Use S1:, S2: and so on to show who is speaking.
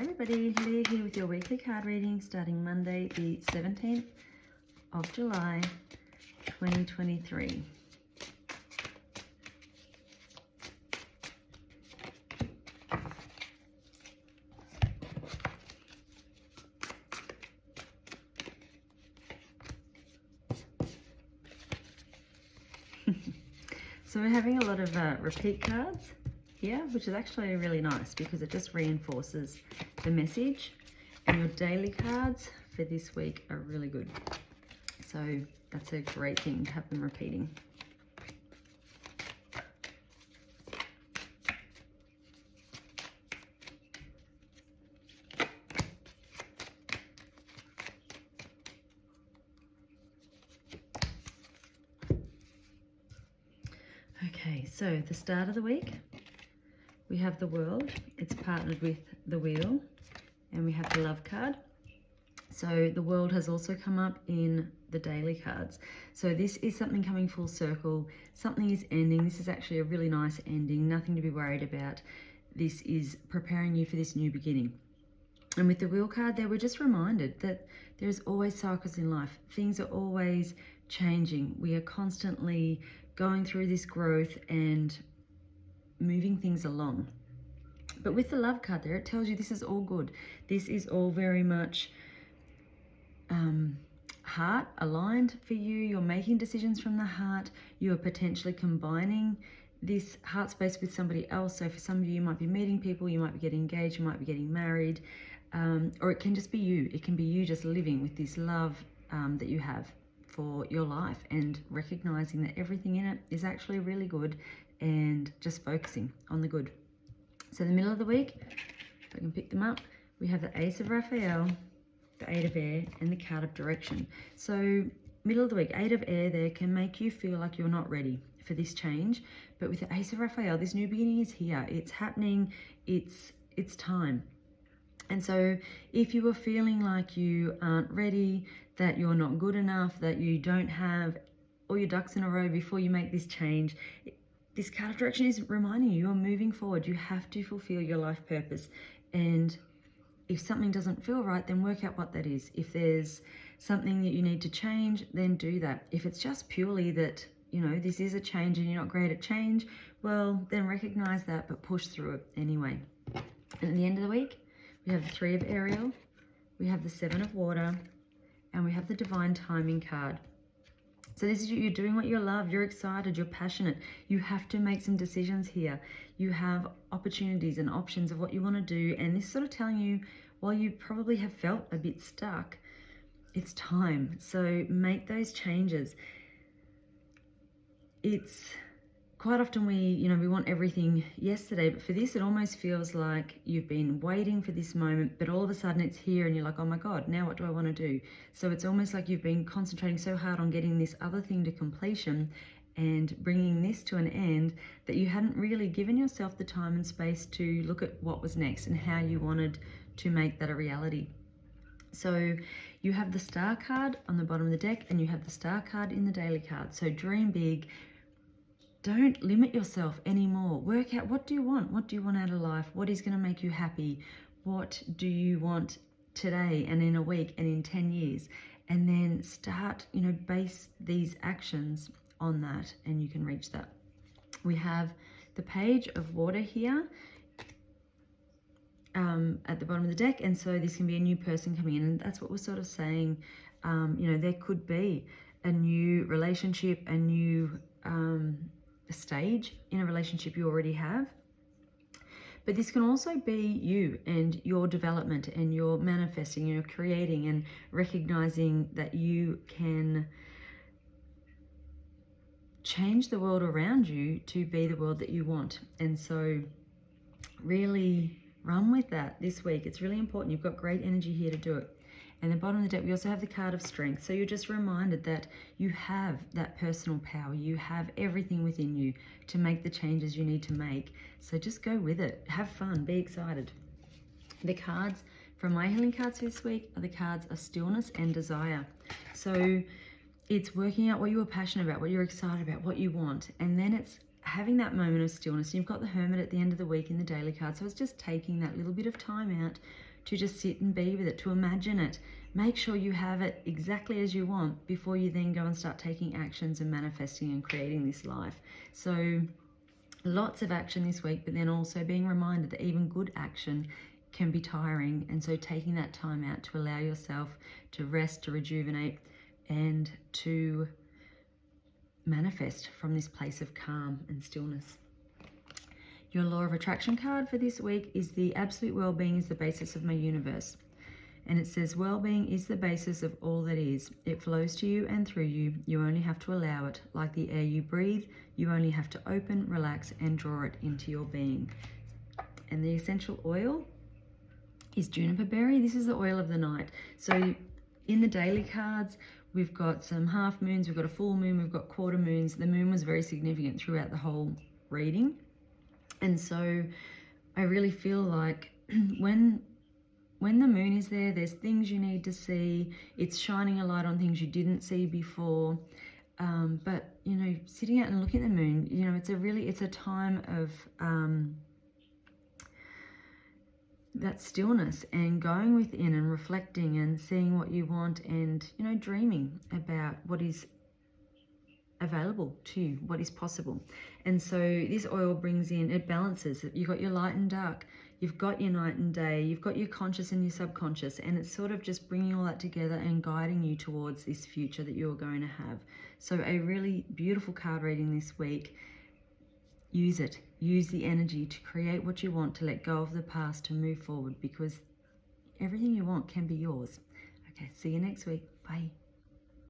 S1: everybody, Leah here with your weekly card reading starting Monday the 17th of July 2023. So we're having a lot of repeat cards here, which is actually really nice because it just reinforces the message, and your daily cards for this week are really good. So that's a great thing to have them repeating. Okay, so the start of the week, we have the World. It's partnered with the Wheel, and we have the Love card. So the World has also come up in the daily cards. So this is something coming full circle. Something is ending. This is actually a really nice ending. Nothing to be worried about. This is preparing you for this new beginning. And with the Wheel card there, we're just reminded that there's always cycles in life. Things are always changing. We are constantly going through this growth and moving things along. But with the Love card there, it tells you this is all good. This is all very much heart aligned for you. You're making decisions from the heart. You are potentially combining this heart space with somebody else. So for some of you, you might be meeting people, you might be getting engaged, you might be getting married, or it can just be you. It can be you just living with this love that you have for your life, and recognizing that everything in it is actually really good, and just focusing on the good. So the middle of the week, if I can pick them up, we have the Ace of Raphael, the Eight of Air, and the Card of Direction. So middle of the week, Eight of Air there can make you feel like you're not ready for this change. But with the Ace of Raphael, this new beginning is here. It's happening. It's time. And so if you were feeling like you aren't ready, that you're not good enough, that you don't have all your ducks in a row before you make this change, this card of direction is reminding you you're moving forward. You have to fulfill your life purpose. And if something doesn't feel right, then work out what that is. If there's something that you need to change, then do that. If it's just purely that, you know, this is a change and you're not great at change, well, then recognize that, but push through it anyway. And at the end of the week, we have the Three of Ariel, we have the Seven of Water, and we have the Divine Timing card. So this is you're doing what you love, you're excited, you're passionate. You have to make some decisions here. You have opportunities and options of what you want to do, and this is sort of telling you, while you probably have felt a bit stuck, it's time. So make those changes. It's quite often we want everything yesterday, but for this, it almost feels like you've been waiting for this moment, but all of a sudden it's here and you're like, oh my God, now what do I want to do? So it's almost like you've been concentrating so hard on getting this other thing to completion and bringing this to an end that you hadn't really given yourself the time and space to look at what was next and how you wanted to make that a reality. So you have the Star card on the bottom of the deck, and you have the Star card in the daily card. So dream big. Don't limit yourself anymore. Work out, what do you want? What do you want out of life? What is going to make you happy? What do you want today and in a week and in 10 years? And then start, base these actions on that, and you can reach that. We have the Page of Water here at the bottom of the deck, and so this can be a new person coming in, and that's what we're sort of saying. There could be a new relationship, a new stage in a relationship you already have. But this can also be you and your development, and your manifesting, you're creating and recognizing that you can change the world around you to be the world that you want. And so really run with that this week. It's really important. You've got great energy here to do it. And the bottom of the deck, we also have the card of strength. So you're just reminded that you have that personal power. You have everything within you to make the changes you need to make. So just go with it. Have fun. Be excited. The cards from my healing cards for this week are the cards of stillness and desire. So it's working out what you are passionate about, what you're excited about, what you want. And then it's having that moment of stillness. You've got the Hermit at the end of the week in the daily card. So it's just taking that little bit of time out to just sit and be with it, to imagine it. Make sure you have it exactly as you want before you then go and start taking actions and manifesting and creating this life. So lots of action this week, but then also being reminded that even good action can be tiring. And so taking that time out to allow yourself to rest, to rejuvenate, and to manifest from this place of calm and stillness. Your law of attraction card for this week is the absolute well-being is the basis of my universe. And it says, well-being is the basis of all that is. It flows to you and through you. You only have to allow it. Like the air you breathe, you only have to open, relax, and draw it into your being. And the essential oil is Juniper Berry. This is the oil of the night. So in the daily cards, we've got some half moons, we've got a full moon, we've got quarter moons. The moon was very significant throughout the whole reading. And so I really feel like when the moon is there, there's things you need to see. It's shining a light on things you didn't see before. But, you know, sitting out and looking at the moon, you know, it's a time of that stillness and going within and reflecting and seeing what you want and, you know, dreaming about what is available to you, what is possible. And so this oil brings in, it balances. You've got your light and dark, you've got your night and day, you've got your conscious and your subconscious, and it's sort of just bringing all that together and guiding you towards this future that you're going to have. So a really beautiful card reading this week. Use it. Use the energy to create what you want, to let go of the past, to move forward, because everything you want can be yours. Okay, see you next week. Bye.